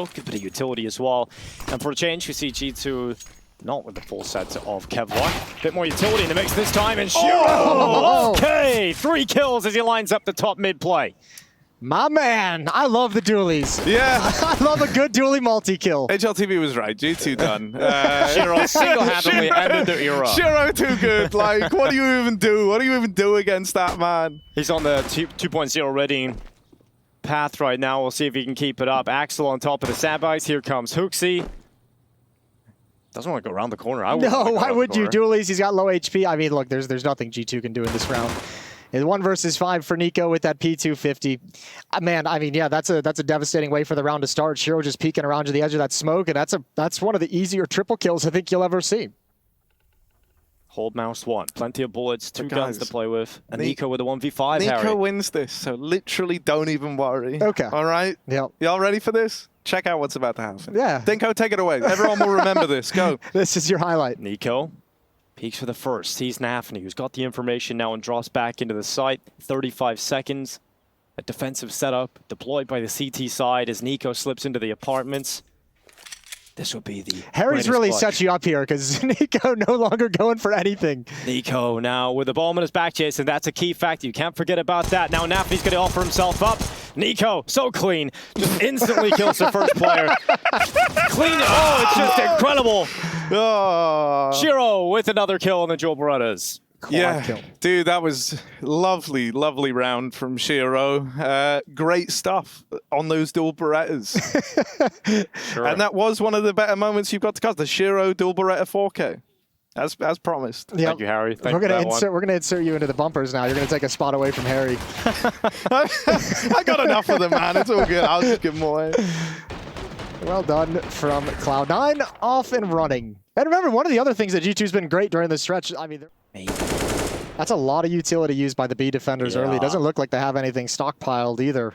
niko, good bit of utility as well. And for a change, we see G2 not with the full set of Kevlar. Bit more utility in the mix this time, and Shiro! Okay, 3 kills as he lines up the top mid play. My man, I love the dualies. Yeah. I love a good dually multi-kill. HLTV was right. G2 done. Shiro single-handedly ended the era. Shiro too good. Like, what do you even do? What do you even do against that man? He's on the 2.0 ready path right now. We'll see if he can keep it up. Axel on top of the sandbags. Here comes Hooksy. Doesn't want to go around the corner. No, why would you? Dualies, he's got low HP. I mean, look, there's nothing G2 can do in this round. It's 1 versus 5 for niko with that P250. Man, I mean, yeah, that's a devastating way for the round to start. Shiro just peeking around to the edge of that smoke, and that's one of the easier triple kills I think you'll ever see. Hold mouse 1. Plenty of bullets, 2 guns to play with. And niko with a 1v5, niko Harry. wins this, so literally don't even worry. Okay. All right? Yep. Y'all ready for this? Check out what's about to happen. Yeah. Dinko, take it away. Everyone will remember this. Go. This is your highlight. niko peeks for the first. He's NaVi, who's got the information now and drops back into the site. 35 seconds. A defensive setup deployed by the CT side as niko slips into the apartments. This would be the Harry's really clutch. set you up here because niko no longer going for anything. niko now with the ball in his back chase, and that's a key factor. You can't forget about that. Now navi's going to offer himself up. niko, so clean, just instantly kills the first player. Clean, oh, it's just incredible. Oh. Shiro with another kill on the Joel Berettas. Yeah, dude, that was lovely, lovely round from Shiro. Great stuff on those dual Berettas. Sure. And that was one of the better moments you've got to cut, the Shiro dual Beretta 4K. As promised. Yep. Thank you, Harry. We're gonna insert you into the bumpers now. You're gonna take a spot away from Harry. I got enough of them, man. It's all good. I'll just give them away. Well done from Cloud9, off and running. And remember, one of the other things that G2's been great during this stretch, I mean, that's a lot of utility used by the B defenders early. It doesn't look like they have anything stockpiled either.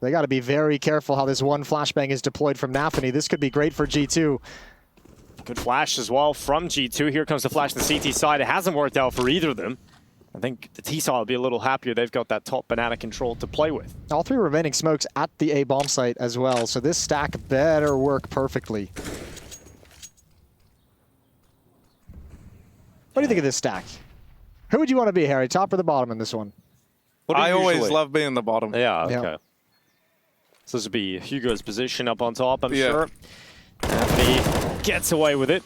They got to be very careful how this one flashbang is deployed from navi. This could be great for G2. Good flash as well from G2. Here comes the flash on the CT side. It hasn't worked out for either of them. I think the T-Saw will be a little happier. They've got that top banana control to play with. All 3 remaining smokes at the A bomb site as well, so this stack better work perfectly. What do you think of this stack? Who would you want to be, Harry? Top or the bottom in this one? I always love being the bottom. Yeah, okay. Yep. So this would be Hugo's position up on top, I'm sure. navi gets away with it.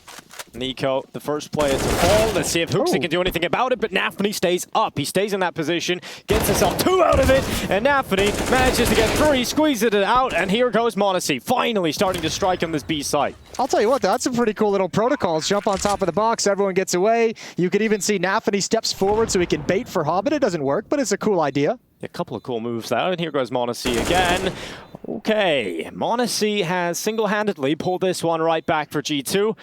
niko, the first player to fall. Let's see if Hooksy can do anything about it, but navi stays up. He stays in that position, gets himself 2 out of it, and navi manages to get 3, squeezes it out, and here goes Monacy, finally starting to strike on this B site. I'll tell you what, that's some pretty cool little protocols. Jump on top of the box, everyone gets away. You could even see navi steps forward so he can bait for Hobbit. It doesn't work, but it's a cool idea. A couple of cool moves there, and here goes Monacy again. Okay, Monacy has single-handedly pulled this one right back for G2.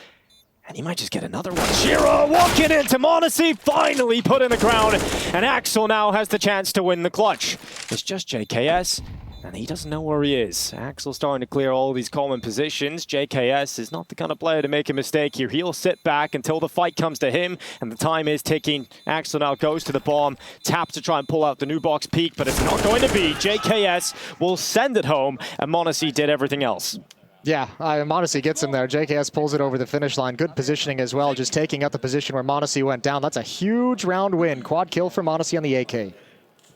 And he might just get another one. Shiro walking into Monacy, finally put in the ground. And Axel now has the chance to win the clutch. It's just JKS, and he doesn't know where he is. Axel's starting to clear all these common positions. JKS is not the kind of player to make a mistake here. He'll sit back until the fight comes to him, and the time is ticking. Axel now goes to the bomb, taps to try and pull out the new box peak, but it's not going to be. JKS will send it home, and Monacy did everything else. Yeah, Monacy gets him there. JKS pulls it over the finish line. Good positioning as well, just taking out the position where Monacy went down. That's a huge round win. Quad kill for Monacy on the AK.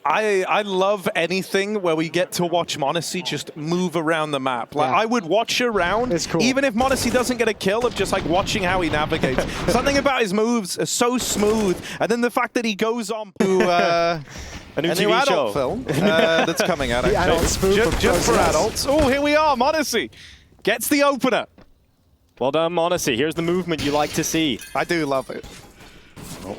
I love anything where we get to watch Monacy just move around the map. Like, I would watch a round, it's cool. Even if Monacy doesn't get a kill, of just like watching how he navigates. Something about his moves are so smooth, and then the fact that he goes on to a new TV adult show film that's coming out. Actually. Just for adults. Oh, here we are, Monacy gets the opener. Well done, Monacy. Here's the movement you like to see. I do love it. Oh.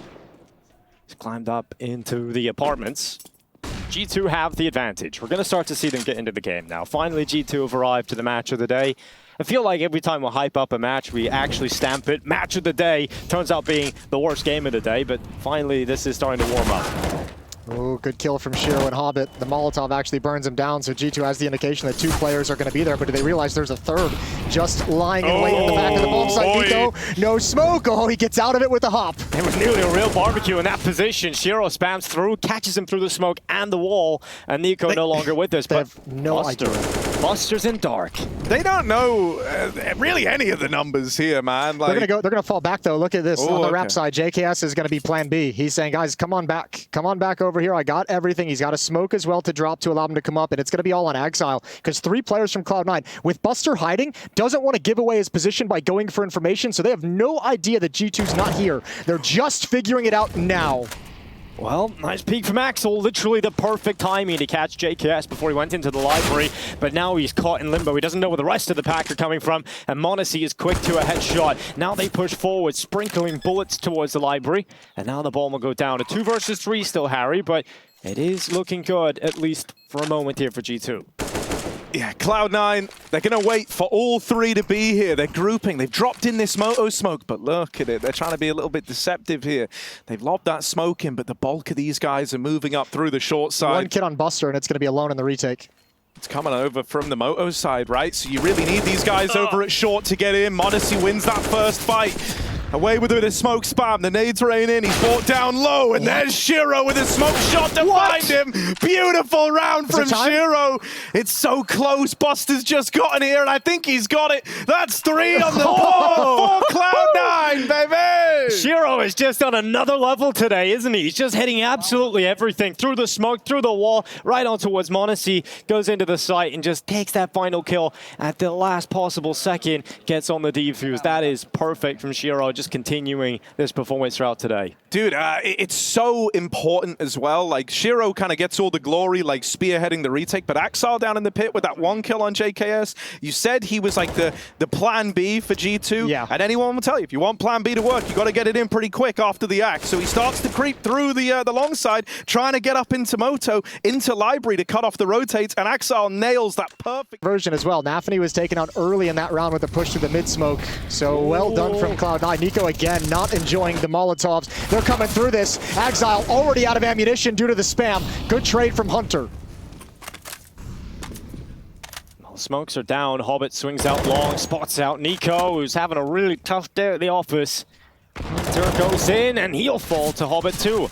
He's climbed up into the apartments. G2 have the advantage. We're going to start to see them get into the game now. Finally, G2 have arrived to the match of the day. I feel like every time we hype up a match, we actually stamp it. Match of the day turns out being the worst game of the day, but finally this is starting to warm up. Oh, good kill from Shiro and Hobbit. The Molotov actually burns him down, so G2 has the indication that 2 players are going to be there, but do they realize there's a third just lying in wait at the back of the bomb site? niko, no smoke. Oh, he gets out of it with a hop. It was nearly a real barbecue in that position. Shiro spams through, catches him through the smoke and the wall, and niko no longer with us. They but have no Buster idea. Buster's in dark. They don't know really any of the numbers here, man. Like, They're gonna fall back though. Look at this on the okay. rap side. JKS is gonna be plan B. He's saying, guys, come on back over here. I got everything. He's got a smoke as well to drop to allow him to come up, and it's gonna be all on Exile because 3 players from Cloud9 with Buster hiding doesn't want to give away his position by going for information, so they have no idea that G2's not here. They're just figuring it out now. Well, nice peek from Axel. Literally the perfect timing to catch JKS before he went into the library. But now he's caught in limbo. He doesn't know where the rest of the pack are coming from. And m0NESY is quick to a headshot. Now they push forward, sprinkling bullets towards the library. And now the bomb will go down. A 2 versus 3 still, Harry. But it is looking good, at least for a moment here for G2. yeah, Cloud9, they're going to wait for all 3 to be here. They're grouping. They've dropped in this moto smoke, but look at it. They're trying to be a little bit deceptive here. They've lobbed that smoke in, but the bulk of these guys are moving up through the short side. 1 kid on Buster, and it's going to be alone in the retake. It's coming over from the moto side, right? So you really need these guys over at short to get in. m0NESY wins that first fight. Away with a smoke spam. The nades rain in. He's brought down low. And there's Shiro with a smoke shot to find him. Beautiful round from Shiro. It's so close. Buster's just gotten here, and I think he's got it. That's 3 on the board for Cloud9, baby. Shiro is just on another level today, isn't he? He's just hitting absolutely everything. Through the smoke, through the wall, right on towards m0NESY. Goes into the site and just takes that final kill at the last possible second. Gets on the defuse. That is perfect from Shiro. Just continuing this performance throughout today. Dude, it's so important as well. Like, Shiro kind of gets all the glory, like spearheading the retake, but Axel down in the pit with that 1 kill on JKS. You said he was like the plan B for G2. Yeah. And anyone will tell you, if you want plan B to work, you got to get it in pretty quick after the axe. So he starts to creep through the long side, trying to get up into Moto, into Library to cut off the rotates, and Axel nails that perfect version as well. nafany was taken out early in that round with a push to the mid smoke. So well done from Cloud9. niko again not enjoying the Molotovs. They're coming through this. Exile already out of ammunition due to the spam. Good trade from Hunter. Well, smokes are down. Hobbit swings out long, spots out niko, who's having a really tough day at the office. Hunter goes in, and he'll fall to Hobbit too.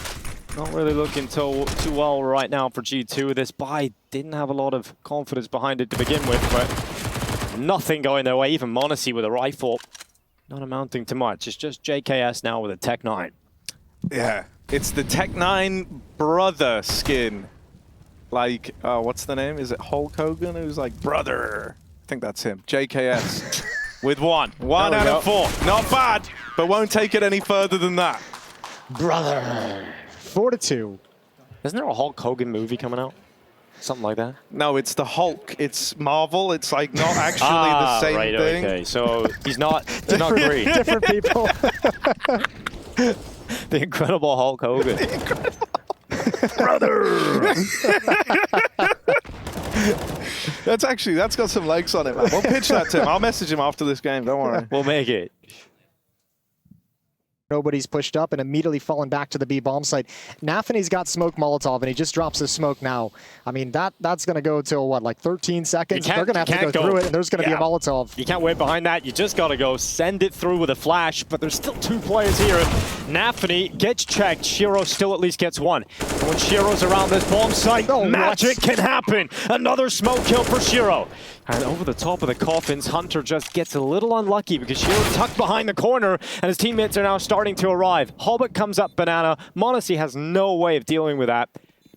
Not really looking too well right now for G2. This buy didn't have a lot of confidence behind it to begin with, but nothing going their way. Even m0NESY with a rifle. Not amounting to much. It's just JKS now with a Tech 9. Yeah, it's the Tech 9 brother skin. Like, what's the name? Is it Hulk Hogan? Who's like, brother. I think that's him. JKS. With 1. 1 out of 4. Not bad, but won't take it any further than that. Brother. 4-2. Isn't there a Hulk Hogan movie coming out? Something like that? No, it's the Hulk. It's Marvel. It's like not actually the same right, thing. Okay, so he's not green. Different people. The Incredible Hulk Hogan. Brother! That's got some legs on it, man. We'll pitch that to him. I'll message him after this game, don't worry. We'll make it. Nobody's pushed up and immediately fallen back to the B bomb site. nafany's got smoke Molotov and he just drops the smoke now. I mean, that's going to go till what, like 13 seconds? They're going to have to go through it, and there's going to be a Molotov. You can't wait behind that. You just got to go send it through with a flash, but there's still 2 players here. nafany gets checked. Shiro still at least gets 1. And when Shiro's around this bomb site, magic can happen. Another smoke kill for Shiro. And over the top of the coffins, Hunter just gets a little unlucky because Shiro tucked behind the corner, and his teammates are now starting to arrive. Hobbit comes up banana. m0NESY has no way of dealing with that.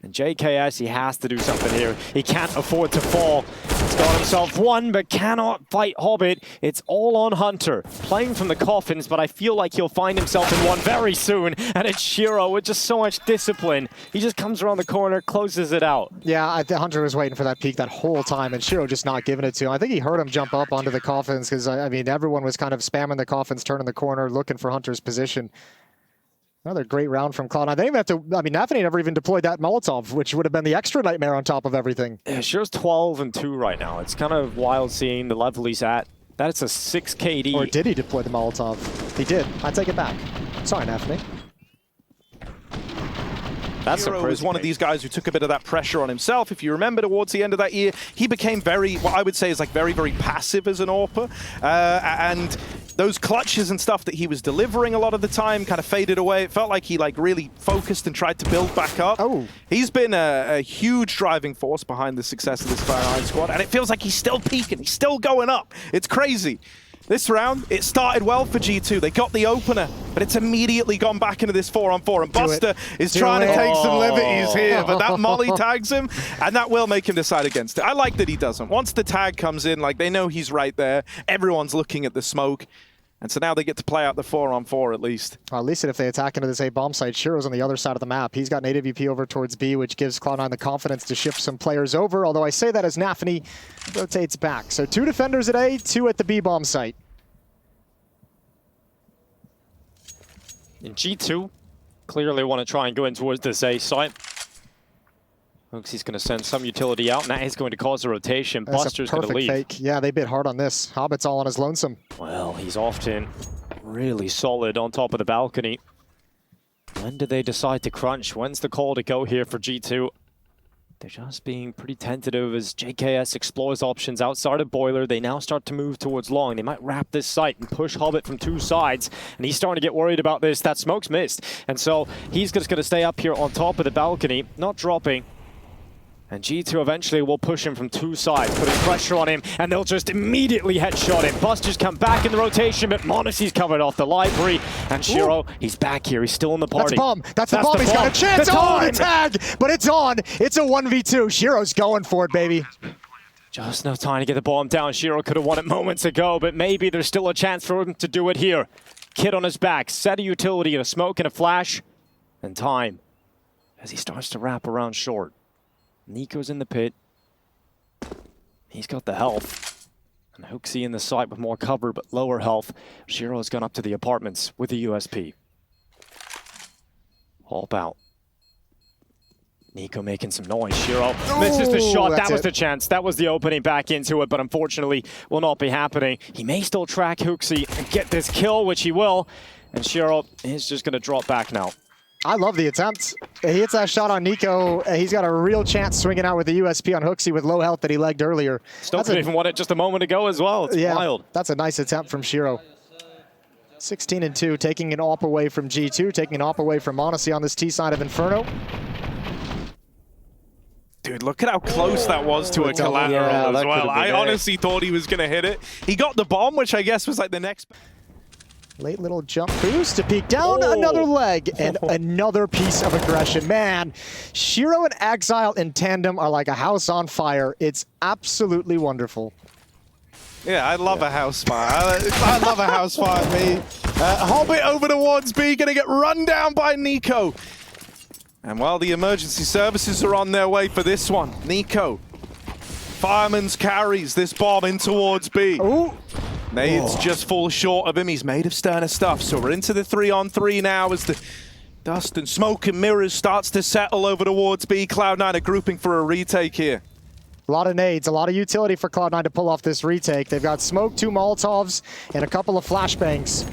And JKS, he has to do something here. He can't afford to fall. He's got himself 1, but cannot fight Hobbit. It's all on Hunter. Playing from the coffins, but I feel like he'll find himself in 1 very soon. And it's Shiro with just so much discipline. He just comes around the corner, closes it out. Yeah, Hunter was waiting for that peek that whole time, and Shiro just not giving it to him. I think he heard him jump up onto the coffins because, I mean, everyone was kind of spamming the coffins, turning the corner, looking for Hunter's position. Another great round from Cloud9. They didn't have to, I mean, nafany never even deployed that Molotov, which would have been the extra nightmare on top of everything. Yeah, Shiro's 12-2 right now. It's kind of wild seeing the level he's at. That's a 6 KD. Or did he deploy the Molotov? He did. I take it back. Sorry, nafany. That's Shiro is one of these guys who took a bit of that pressure on himself. If you remember, towards the end of that year, he became very, what I would say is like very, very passive as an AWPer. And those clutches and stuff that he was delivering a lot of the time kind of faded away. It felt like he really focused and tried to build back up. Oh. He's been a huge driving force behind the success of this Fire squad, and it feels like he's still peaking. He's still going up. It's crazy. This round, it started well for G2. They got the opener, but it's immediately gone back into this 4-on-4. And Buster is trying to take some liberties here, but that molly tags him, and that will make him decide against it. I like that he doesn't. Once the tag comes in, they know he's right there. Everyone's looking at the smoke. And so now they get to play out the 4-on-4 at least. Well, at least if they attack into this A bomb site, Shiro's on the other side of the map. He's got an AWP over towards B, which gives Cloud9 the confidence to shift some players over, although I say that as nafny rotates back. So 2 defenders at A, 2 at the B bomb site. And G2 clearly want to try and go in towards this A site. Looks he's going to send some utility out, and that is going to cause a rotation. That's Buster's a going to leave. fake. Yeah, they bit hard on this. Hobbit's all on his lonesome. Well, he's often really solid on top of the balcony. When do they decide to crunch? When's the call to go here for G2? They're just being pretty tentative as JKS explores options outside of Boiler. They now start to move towards long. They might wrap this site and push Hobbit from 2 sides. And he's starting to get worried about this. That smoke's missed. And so he's just going to stay up here on top of the balcony, not dropping. And G2 eventually will push him from 2 sides, putting pressure on him, and they'll just immediately headshot him. Buster's come back in the rotation, but Monacy's covered off the library. And Shiro, he's back here. He's still in the party. That's the bomb. That's the bomb. He's got a chance. Oh, the tag! But it's on. It's a 1v2. Shiro's going for it, baby. Just no time to get the bomb down. Shiro could have won it moments ago, but maybe there's still a chance for him to do it here. Kid on his back, set a utility, a smoke and a flash, and time as he starts to wrap around short. niko's in the pit. He's got the health. And Hooksy in the site with more cover but lower health. Shiro has gone up to the apartments with the USP. Hop out. niko making some noise. Shiro misses the shot. That was the chance. That was the opening back into it, but unfortunately will not be happening. He may still track Hooksy and get this kill, which he will. And Shiro is just going to drop back now. I love the attempt. He hits that shot on niko. He's got a real chance swinging out with the USP on Hooksy with low health that he legged earlier. Still could even won it just a moment ago as well. It's wild. That's a nice attempt from Shiro. 16-2, taking an AWP away from G2, taking an AWP away from Monacy on this T side of Inferno. Dude, look at how close that was to a collateral as well. I honestly thought he was going to hit it. He got the bomb, which I guess was the next... Late little jump boost to peek down, another leg, and another piece of aggression. Man, Shiro and Exile in tandem are like a house on fire. It's absolutely wonderful. Yeah, I love a house fire. I love a house fire, me. Hobbit over towards B, gonna get run down by niko. And while the emergency services are on their way for this one, niko, Fireman's carries this bomb in towards B. Ooh. Nades just fall short of him. He's made of sterner stuff. So we're into the 3-on-3 now as the dust and smoke and mirrors starts to settle over towards B. Cloud9 are grouping for a retake here. A lot of nades, a lot of utility for Cloud9 to pull off this retake. They've got smoke, 2 Molotovs, and a couple of flashbangs.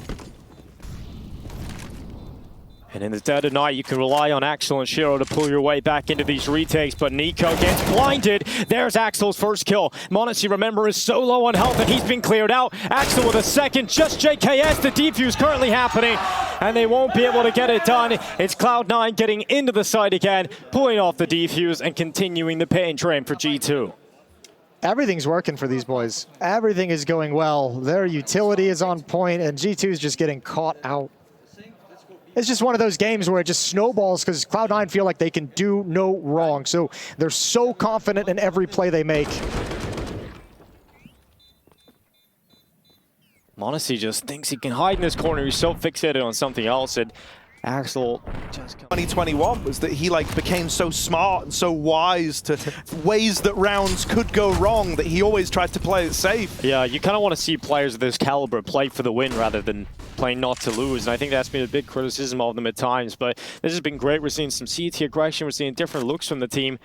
And in the dead of night, you can rely on Axel and Shiro to pull your way back into these retakes, but niko gets blinded. There's Axel's first kill. Monacy, remember, is so low on health, and he's been cleared out. Axel with a second, just JKS. The defuse currently happening, and they won't be able to get it done. It's Cloud9 getting into the site again, pulling off the defuse, and continuing the pain train for G2. Everything's working for these boys. Everything is going well. Their utility is on point, and G2 is just getting caught out. It's just one of those games where it just snowballs because Cloud9 feel like they can do no wrong. So they're so confident in every play they make. Monacy just thinks he can hide in this corner. He's so fixated on something else. And Axel just 2021 was that he became so smart and so wise to ways that rounds could go wrong that he always tried to play it safe. Yeah, you kind of want to see players of this caliber play for the win rather than playing not to lose, and I think that's been a big criticism of them at times, but this has been great. We're seeing some CT aggression, we're seeing different looks from the team.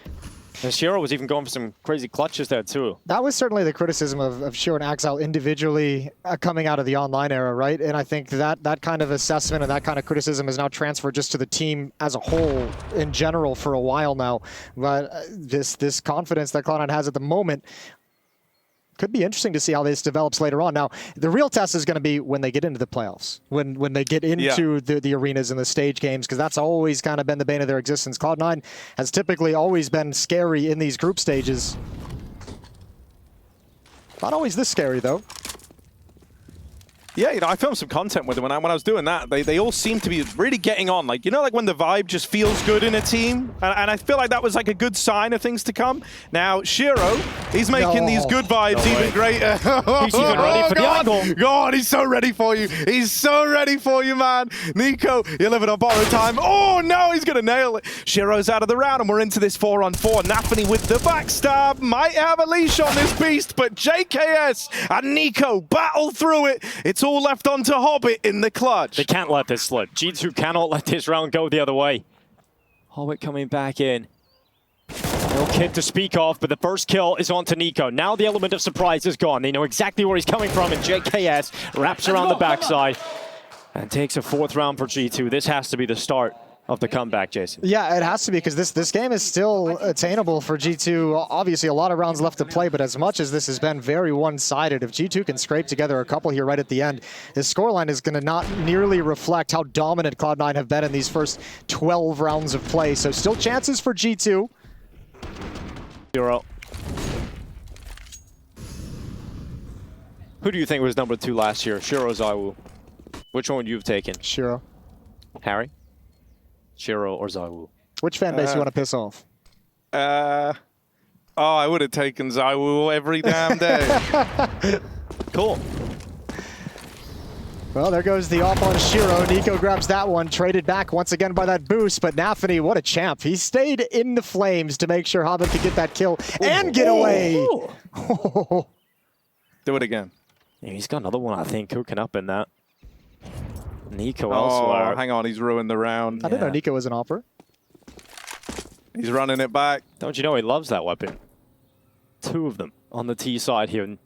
And Shiro was even going for some crazy clutches there too. That was certainly the criticism of Shiro and Exile individually coming out of the online era, right? And I think that kind of assessment and that kind of criticism is now transferred just to the team as a whole in general for a while now. But this confidence that Cloud9 has at the moment, Could be interesting to see how this develops later on. Now, the real test is going to be when they get into the playoffs, when they get into the arenas and the stage games, because that's always kind of been the bane of their existence. Cloud9 has typically always been scary in these group stages. Not always this scary, though. Yeah, you know, I filmed some content with them when I was doing that. They all seem to be really getting on. Like, you know, like when the vibe just feels good in a team? And I feel like that was like a good sign of things to come. Now, Shiro, he's making these good vibes even greater. He's even ready for the angle. God, he's so ready for you. He's so ready for you, man. niko, you're living on borrowed time. Oh, no, he's going to nail it. Shiro's out of the round, and we're into this 4-on-4. NaVi with the backstab. Might have a leash on this beast, but JKS and niko battle through it. It's all left onto Hobbit in the clutch. They can't let this slip. G2 cannot let this round go the other way. Hobbit coming back in. No kit to speak of, but the first kill is onto niko. Now the element of surprise is gone. They know exactly where he's coming from, and JKS wraps around the backside and takes a 4th round for G2. This has to be the start of the comeback, Jason. Yeah, it has to be, because this game is still attainable for G2. Obviously, a lot of rounds left to play, but as much as this has been very one-sided, if G2 can scrape together a couple here right at the end, this scoreline is going to not nearly reflect how dominant Cloud9 have been in these first 12 rounds of play. So still chances for G2. Shiro. Who do you think was number 2 last year? Shiro or ZywOo? Which one would you have taken? Shiro. Harry? Shiro or ZywOo? Which fan base you want to piss off? Oh, I would have taken ZywOo every damn day. Cool. Well, there goes the off on Shiro. niko grabs that one, traded back once again by that boost, but NaVi, what a champ. He stayed in the flames to make sure Hobbit could get that kill and get away. Do it again. Yeah, he's got another one, I think, cooking up in that. niko elsewhere. Oh, hang on, he's ruined the round. I didn't know niko was an offer. He's running it back. Don't you know he loves that weapon? 2 of them on the T side here.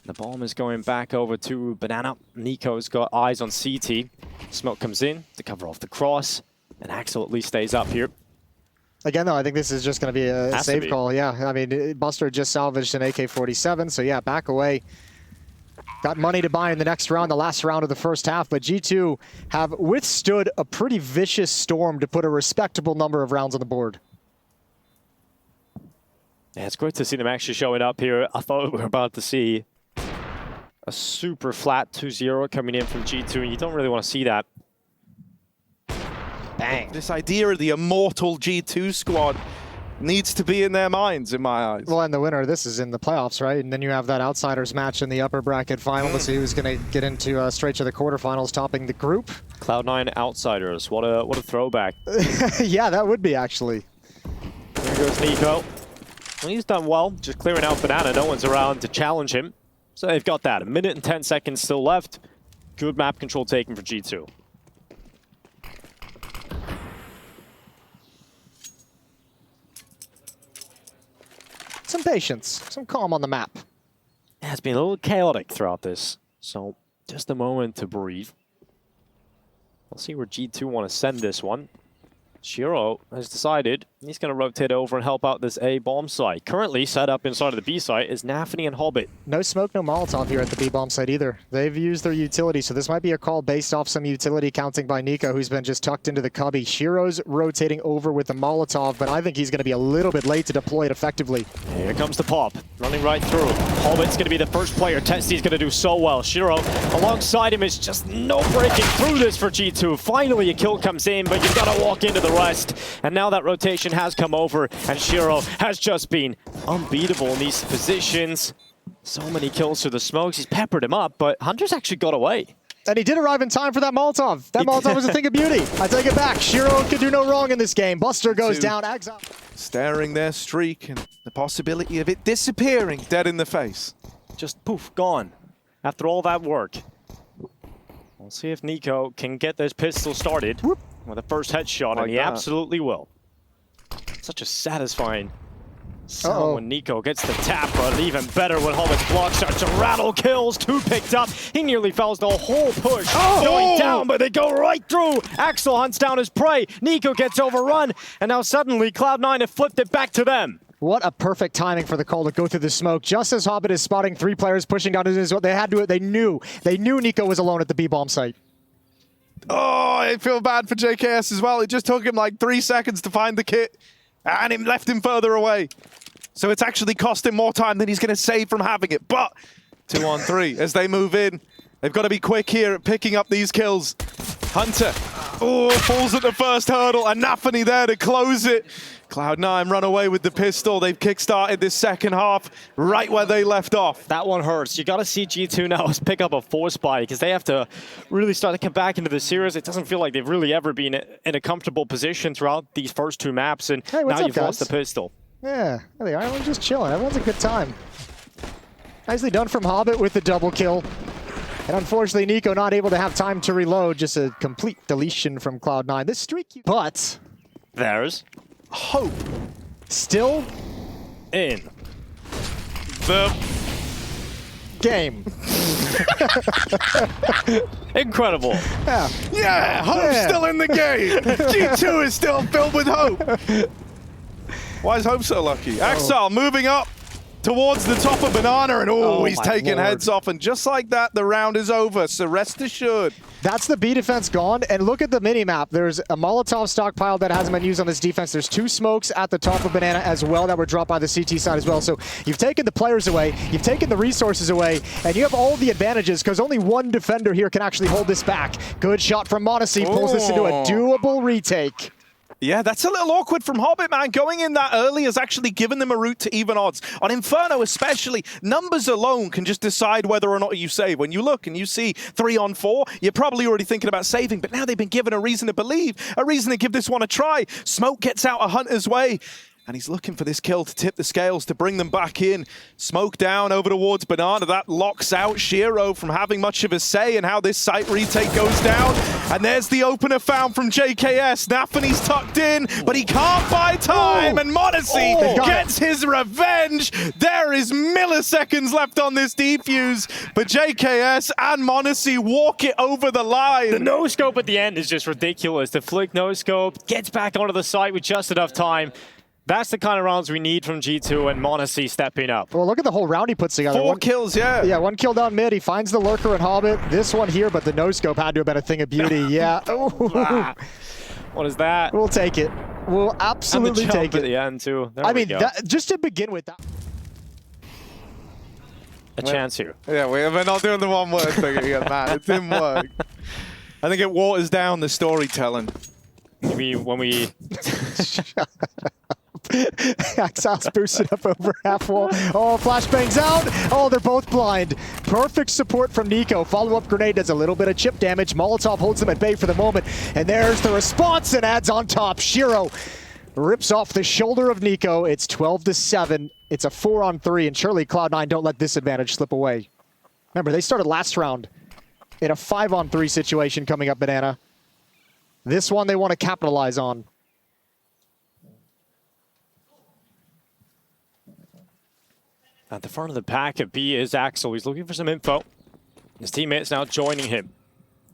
The bomb is going back over to Banana. niko's got eyes on CT. Smoke comes in to cover off the cross, and Axel at least stays up here. Again, though, I think this is just going to be a save call. Yeah, I mean, Buster just salvaged an AK-47, so yeah, back away. Got money to buy in the next round, the last round of the first half, but G2 have withstood a pretty vicious storm to put a respectable number of rounds on the board. Yeah, it's great to see them actually showing up here. I thought we were about to see a super flat 2-0 coming in from G2, and you don't really want to see that. Bang. This idea of the immortal G2 squad needs to be in their minds, in my eyes. Well, and the winner of this is in the playoffs, right? And then you have that outsiders match in the upper bracket final to see who's going to get into straight to the quarterfinals, topping the group. Cloud9 outsiders. What a throwback. Yeah, that would be, actually. There goes niko. Well, he's done well, just clearing out Banana. No one's around to challenge him. So they've got that. 1 minute and 10 seconds still left. Good map control taken for G2. Some patience, some calm on the map. Yeah, it's been a little chaotic throughout this, so just a moment to breathe. We'll see where G2 want to send this one. Shiro has decided he's going to rotate over and help out this A bomb site. Currently set up inside of the B site is NaVi and Hobbit. No smoke, no Molotov here at the B bomb site either. They've used their utility, so this might be a call based off some utility counting by niko, who's been just tucked into the cubby. Shiro's rotating over with the Molotov, but I think he's going to be a little bit late to deploy it effectively. Here comes the pop, running right through. Hobbit's going to be the first player. Testy's going to do so well. Shiro alongside him is just no breaking through this for G2. Finally a kill comes in, but you've got to walk into the rest. And now that rotation has come over, and Shiro has just been unbeatable in these positions. So many kills through the smokes. He's peppered him up, but Hunter's actually got away. And he did arrive in time for that Molotov. That Molotov was a thing of beauty. I take it back. Shiro could do no wrong in this game. Buster goes down. Exile. Staring their streak and the possibility of it disappearing dead in the face. Just poof, gone. After all that work. We'll see if niko can get this pistol started with a first headshot, and he absolutely will. Such a satisfying sound when niko gets the tap, but even better when Hobbit's block starts to rattle. Kills, 2 picked up. He nearly fouls the whole push going down, but they go right through. Axel hunts down his prey. niko gets overrun, and now suddenly Cloud9 have flipped it back to them. What a perfect timing for the call to go through the smoke. Just as Hobbit is spotting 3 players pushing down his, they had to. They knew niko was alone at the B-bomb site. Oh, I feel bad for JKS as well. It just took him like 3 seconds to find the kit, and it left him further away. So it's actually cost him more time than he's going to save from having it. But 2 on 3 as they move in. They've got to be quick here at picking up these kills. Hunter, falls at the first hurdle, and NaVi there to close it. Cloud9 run away with the pistol. They've kickstarted this second half right where they left off. That one hurts. You got to see G2 now pick up a force buy because they have to really start to come back into the series. It doesn't feel like they've really ever been in a comfortable position throughout these first 2 maps, and hey, now up, you've guys? lost the pistol. Yeah, there they are. Everyone's just chilling. Everyone's a good time. Nicely done from Hobbit with the double kill. And unfortunately, niko not able to have time to reload. Just a complete deletion from Cloud9. This streak, but there's hope still in the game. Incredible. Yeah, hope's still in the game. G2 is still filled with hope. Why is Hope so lucky? Exile moving up towards the top of Banana, and he's taking heads off, and just like that, the round is over, so rest assured. That's the B defense gone, and look at the mini-map. There's a Molotov stockpile that hasn't been used on this defense. There's 2 smokes at the top of Banana as well that were dropped by the CT side as well. So you've taken the players away, you've taken the resources away, and you have all the advantages because only 1 defender here can actually hold this back. Good shot from Monacy, pulls this into a doable retake. Yeah, that's a little awkward from Hobbit, man. Going in that early has actually given them a route to even odds. On Inferno especially, numbers alone can just decide whether or not you save. When you look and you see 3 on 4, you're probably already thinking about saving, but now they've been given a reason to believe, a reason to give this one a try. Smoke gets out a Hunter's way, and he's looking for this kill to tip the scales, to bring them back in. Smoke down over towards Banana. That locks out Shiro from having much of a say in how this site retake goes down. And there's the opener found from JKS. NaVi's tucked in, but he can't buy time. And Monacy gets his revenge. There is milliseconds left on this defuse, but JKS and Monacy walk it over the line. The no-scope at the end is just ridiculous. The flick no-scope gets back onto the site with just enough time. That's the kind of rounds we need from G2, and Monacy stepping up. Well, look at the whole round he puts together. 4 kills, yeah. Yeah, 1 kill down mid. He finds the lurker and Hobbit. This one here, but the no-scope had to have been a thing of beauty. Yeah. What is that? We'll take it. We'll absolutely and the jump take it. At the end, too. There I we mean, go. just to begin with that. A chance here. Yeah, we're not doing the one word thing again, man. It didn't work. I think it waters down the storytelling. Maybe when we... Exile's boosted up over half wall. Oh, flashbangs out. Oh, they're both blind. Perfect support from niko. Follow-up grenade does a little bit of chip damage. Molotov holds them at bay for the moment. And there's the response and adds on top. Shiro rips off the shoulder of niko. It's 12-7. It's a 4 on 3, and surely Cloud9 don't let this advantage slip away. Remember, they started last round in a 5 on 3 situation coming up Banana. This one they want to capitalize on. At the front of the pack at B is Axel. He's looking for some info. His teammates now joining him.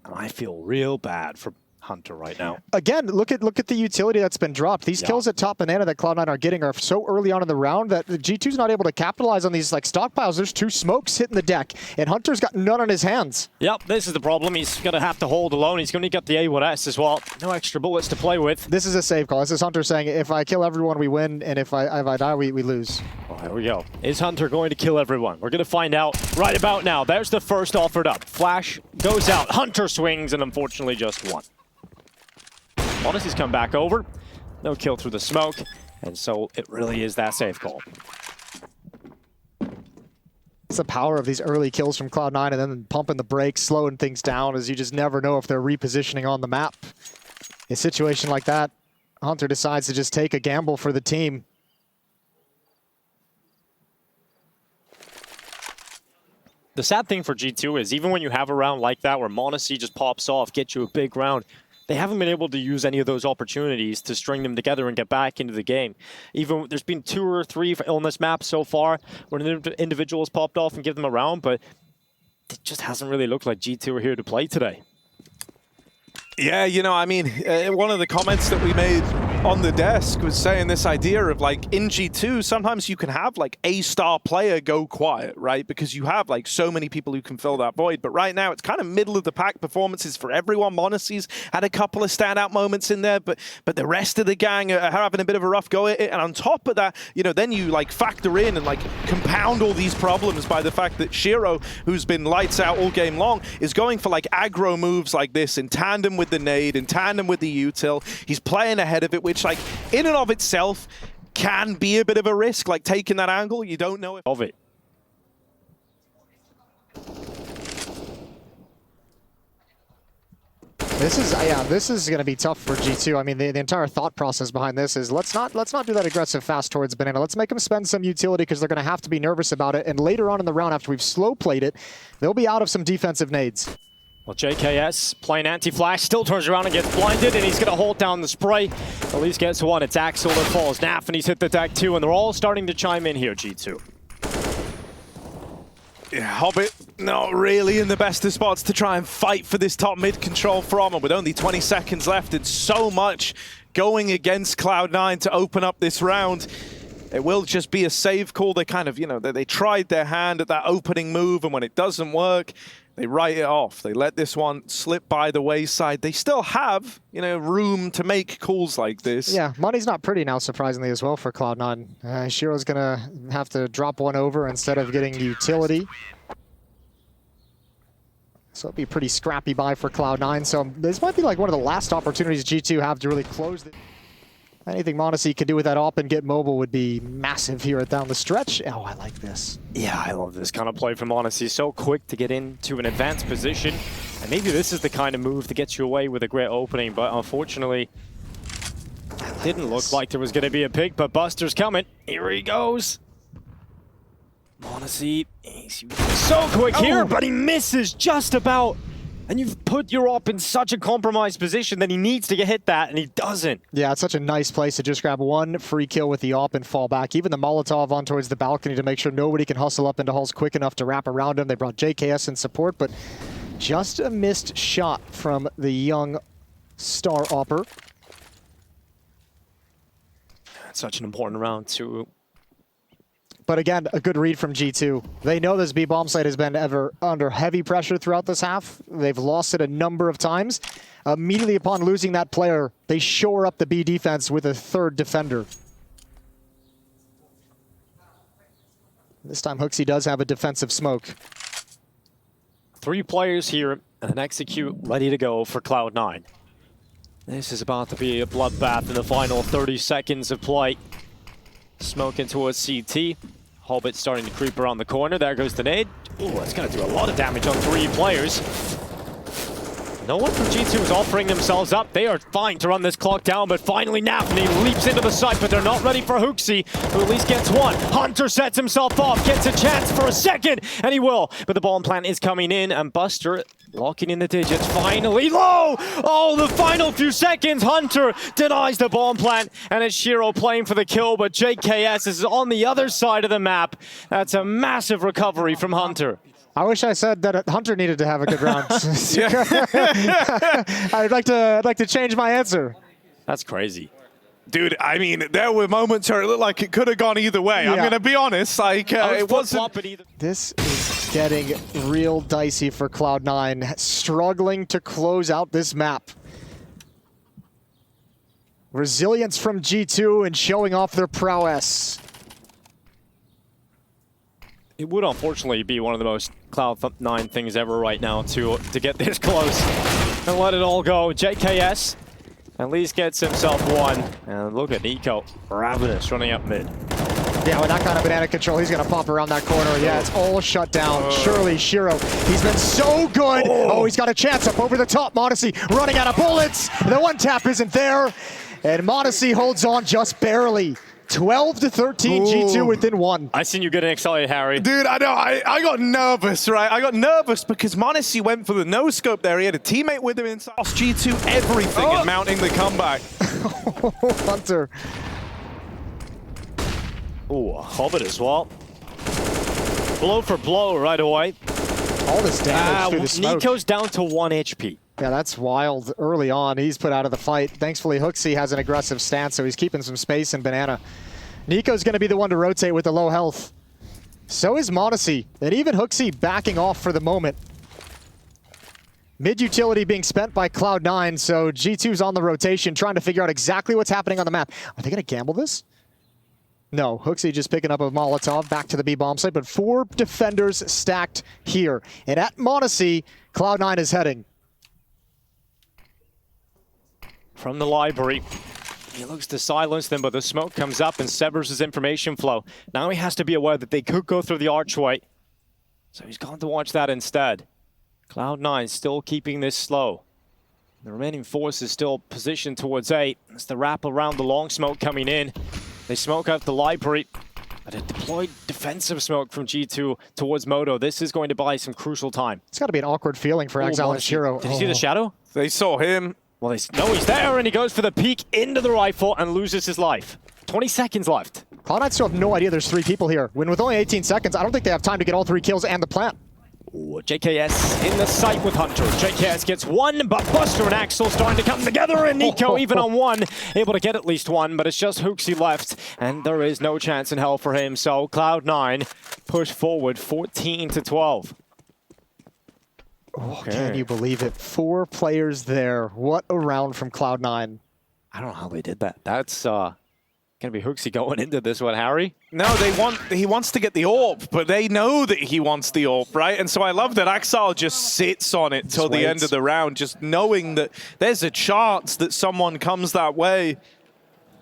And I feel real bad for Hunter right now. Again, look at the utility that's been dropped. These kills at top Banana that Cloud9 are getting are so early on in the round that the G2's not able to capitalize on these like stockpiles. There's 2 smokes hitting the deck, and Hunter's got none on his hands. Yep, this is the problem. He's going to have to hold alone. He's going to get the A1S as well. No extra bullets to play with. This is a save call. This is Hunter saying, if I kill everyone, we win, and if I die, we lose. Oh, here we go. Is Hunter going to kill everyone? We're going to find out right about now. There's the first offered up. Flash goes out. Hunter swings, and unfortunately just 1. Monacy's come back over. No kill through the smoke. And so it really is that safe call. It's the power of these early kills from Cloud9 and then pumping the brakes, slowing things down, as you just never know if they're repositioning on the map. In a situation like that, Hunter decides to just take a gamble for the team. The sad thing for G2 is even when you have a round like that where Monacy just pops off, gets you a big round, they haven't been able to use any of those opportunities to string them together and get back into the game. Even there's been 2 or 3 on this map so far where an individual has popped off and give them a round, but it just hasn't really looked like G2 are here to play today. Yeah, you know, I mean, one of the comments that we made on the desk was saying this idea of like in G2, sometimes you can have like a star player go quiet, right? Because you have like so many people who can fill that void. But right now it's kind of middle of the pack performances for everyone. Monacy's had a couple of standout moments in there, but the rest of the gang are having a bit of a rough go at it. And on top of that, you know, then you like factor in and like compound all these problems by the fact that Shiro, who's been lights out all game long, is going for like aggro moves like this in tandem with the nade, in tandem with the util. He's playing ahead of it, which like in and of itself can be a bit of a risk, like taking that angle. You don't know if of it. This is going to be tough for G2. I mean, the entire thought process behind this is let's not do that aggressive fast towards Banana. Let's make them spend some utility because they're going to have to be nervous about it. And later on in the round, after we've slow played it, they'll be out of some defensive nades. Well, JKS playing anti-flash, still turns around and gets blinded, and he's going to hold down the spray. At least gets one. It's Axel that falls. Naf, and he's hit the deck too, and they're all starting to chime in here, G2. Yeah, Hobbit not really in the best of spots to try and fight for this top mid control from him with only 20 seconds left and so much going against Cloud9 to open up this round. It will just be a save call. They kind of, you know, they tried their hand at that opening move, and when it doesn't work, they write it off. They let this one slip by the wayside. They still have, you know, room to make calls like this. Yeah, money's not pretty now, surprisingly, as well for Cloud9. Shiro's going to have to drop one over instead of getting utility. So it'll be a pretty scrappy buy for Cloud9. So this might be like one of the last opportunities G2 have to really close. Anything Monacy could do with that op and get mobile would be massive here down the stretch. Oh, I like this. Yeah, I love this kind of play from Monacy. So quick to get into an advanced position. And maybe this is the kind of move that gets you away with a great opening. But unfortunately, it didn't look like there was going to be a pick. But Buster's coming. Here he goes. Monacy, he's so quick here, but he misses just about. And you've put your op in such a compromised position that he needs to get hit that, and he doesn't. Yeah, it's such a nice place to just grab one free kill with the op and fall back. Even the Molotov on towards the balcony to make sure nobody can hustle up into Hulls quick enough to wrap around him. They brought JKS in support, but just a missed shot from the young star opper. Such an important round, too. But again, a good read from G2. They know this B bomb site has been under heavy pressure throughout this half. They've lost it a number of times. Immediately upon losing that player, they shore up the B defense with a third defender. This time Hooksy does have a defensive smoke. 3 players here and an execute ready to go for Cloud9. This is about to be a bloodbath in the final 30 seconds of play. Smoking towards CT. Hobbit starting to creep around the corner. There goes the nade. Ooh, that's going to do a lot of damage on 3 players. No one from G2 is offering themselves up. They are fine to run this clock down, but finally Nafni leaps into the site, but they're not ready for Hooksy, who at least gets one. Hunter sets himself off, gets a chance for a second, and he will. But the bomb plant is coming in, and Buster locking in the digits. Finally low! Oh, the final few seconds. Hunter denies the bomb plant, and it's Shiro playing for the kill, but JKS is on the other side of the map. That's a massive recovery from Hunter. I wish I said that Hunter needed to have a good round. I'd like to change my answer. That's crazy. Dude, I mean, there were moments where it looked like it could have gone either way. Yeah. I'm going to be honest, like, it wasn't... This is getting real dicey for Cloud9, struggling to close out this map. Resilience from G2 and showing off their prowess. It would unfortunately be one of the most Cloud9 things ever right now to get this close and let it all go. JKS at least gets himself one. And look at Niko, ravenous, running up mid. Yeah, with that kind of banana control, he's going to pop around that corner. Yeah, it's all shut down. Surely Shiro, he's been so good. Oh, he's got a chance up over the top. Monacy running out of bullets. The one tap isn't there. And Monacy holds on just barely. 12-13, G2 within 1. I seen you getting excited, Harry. Dude, I know. I got nervous, right? I got nervous because Monacy went for the no-scope there. He had a teammate with him inside. G2 everything and mounting the comeback. Hunter. Ooh, Hobbit as well. Blow for blow right away. All this damage through the smoke. Niko's down to 1 HP. Yeah, that's wild. Early on, he's put out of the fight. Thankfully, HooXi has an aggressive stance, so he's keeping some space in Banana. niko's going to be the one to rotate with the low health. So is Monacy, and even HooXi backing off for the moment. Mid utility being spent by Cloud9, so G2's on the rotation, trying to figure out exactly what's happening on the map. Are they going to gamble this? No, HooXi just picking up a Molotov back to the B bomb site, but 4 defenders stacked here. And at Monacy, Cloud9 is heading. From the library, he looks to silence them, but the smoke comes up and severs his information flow. Now he has to be aware that they could go through the archway. So he's going to watch that instead. Cloud9 still keeping this slow. The remaining force is still positioned towards A. It's the wrap around the long smoke coming in. They smoke out the library, but a deployed defensive smoke from G2 towards Moto. This is going to buy some crucial time. It's got to be an awkward feeling for Exile and Shiro. Did you see the shadow? They saw him. Well, no, he's there, and he goes for the peek into the rifle and loses his life. 20 seconds left. Cloud9 still have no idea there's 3 people here. When with only 18 seconds, I don't think they have time to get all 3 kills and the plant. Ooh, JKS in the sight with Hunter. JKS gets 1, but Buster and Axel starting to come together, and niko even on 1, able to get at least 1, but it's just HooXi left, and there is no chance in hell for him, so Cloud9 push forward 14-12. Oh, can you believe it? 4 players there. What a round from Cloud9. I don't know how they did that. That's gonna be HooXi going into this one, Harry. No, he wants to get the AWP, but they know that he wants the AWP, right? And so I love that Axel just sits on it till the end of the round, just knowing that there's a chance that someone comes that way.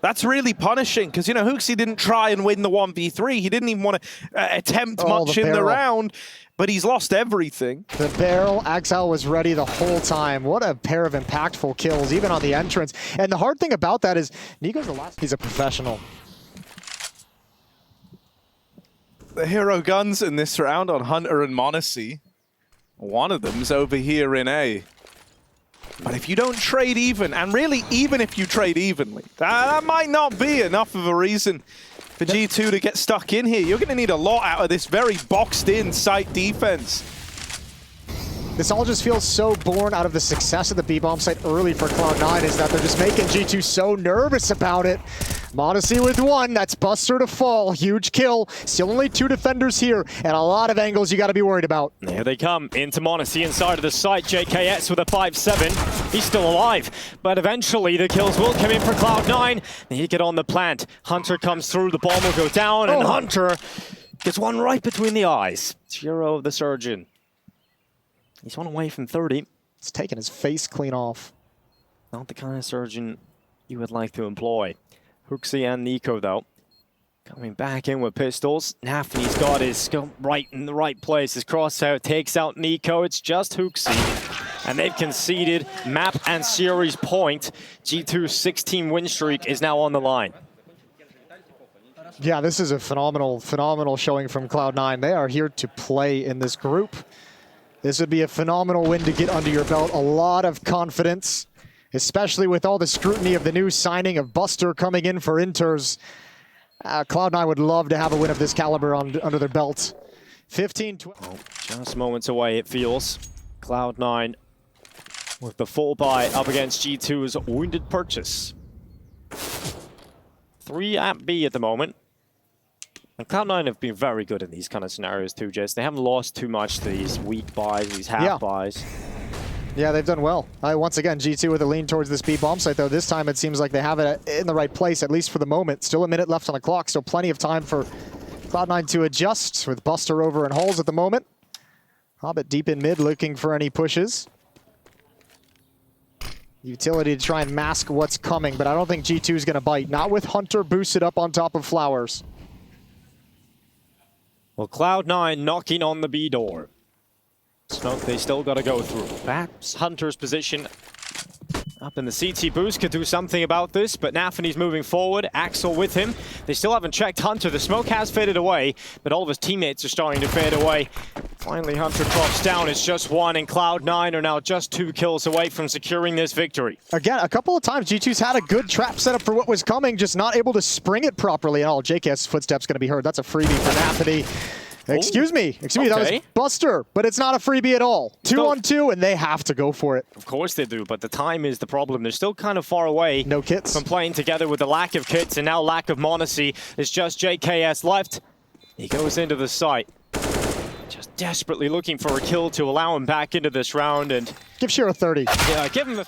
That's really punishing, because, you know, HooXi didn't try and win the 1v3. He didn't even want to attempt much in the round, but he's lost everything. The barrel, Axel was ready the whole time. What a pair of impactful kills, even on the entrance. And the hard thing about that is, niko's the last. He's a professional. The hero guns in this round on Hunter and Monacy. One of them's over here in A. But if you don't trade even, and really even if you trade evenly, that might not be enough of a reason for G2 to get stuck in here. You're going to need a lot out of this very boxed-in site defense. This all just feels so born out of the success of the B-bomb site early for Cloud9, is that they're just making G2 so nervous about it. Monacy with 1, that's Buster to fall, huge kill. Still only 2 defenders here, and a lot of angles you got to be worried about. Here they come into Monacy inside of the site. JKS with a 5-7. He's still alive, but eventually the kills will come in for Cloud9. He get on the plant. Hunter comes through, the bomb will go down, and Hunter gets 1 right between the eyes. Shiro the Surgeon. He's 1 away from 30. He's taking his face clean off. Not the kind of Surgeon you would like to employ. HooXi and niko, though, coming back in with pistols. NaVi's got his scope right in the right place. His crossout takes out niko. It's just HooXi, and they've conceded map and series point. G2's 16 win streak is now on the line. Yeah, this is a phenomenal showing from Cloud9. They are here to play in this group. This would be a phenomenal win to get under your belt. A lot of confidence, especially with all the scrutiny of the new signing of Buster coming in for Inters. Cloud9 would love to have a win of this caliber under their belt. 15-12. Just moments away, it feels. Cloud9 with the full buy up against G2's Wounded Purchase. 3 at B at the moment. And Cloud9 have been very good in these kind of scenarios too, Jess. They haven't lost too much to these weak buys, these half buys. Yeah, they've done well. Once again, G2 with a lean towards this B bomb site, though. This time it seems like they have it in the right place, at least for the moment. Still a minute left on the clock, so plenty of time for Cloud9 to adjust, with Buster over in holes at the moment. Hobbit deep in mid, looking for any pushes. Utility to try and mask what's coming, but I don't think G2 is going to bite. Not with Hunter boosted up on top of Flowers. Well, Cloud9 knocking on the B door. Smoke they still got to go through. Perhaps Hunter's position up in the CT boost could do something about this, but NaVi's moving forward. Axel with him. They still haven't checked Hunter. The smoke has faded away, but all of his teammates are starting to fade away. Finally, Hunter drops down. It's just 1, and Cloud9 are now just 2 kills away from securing this victory. Again, a couple of times G2's had a good trap set up for what was coming, just not able to spring it properly. And JKS footsteps going to be heard. That's a freebie for NaVi. Excuse me, that was Okay. Buster, but it's not a freebie at all. 2-on-2, and they have to go for it. Of course they do, but the time is the problem. They're still kind of far away. No kits. From playing together with the lack of kits and now lack of Monacy. It's just JKS left. He goes into the site. Just desperately looking for a kill to allow him back into this round and... Give Shiro 30. Yeah, give him the...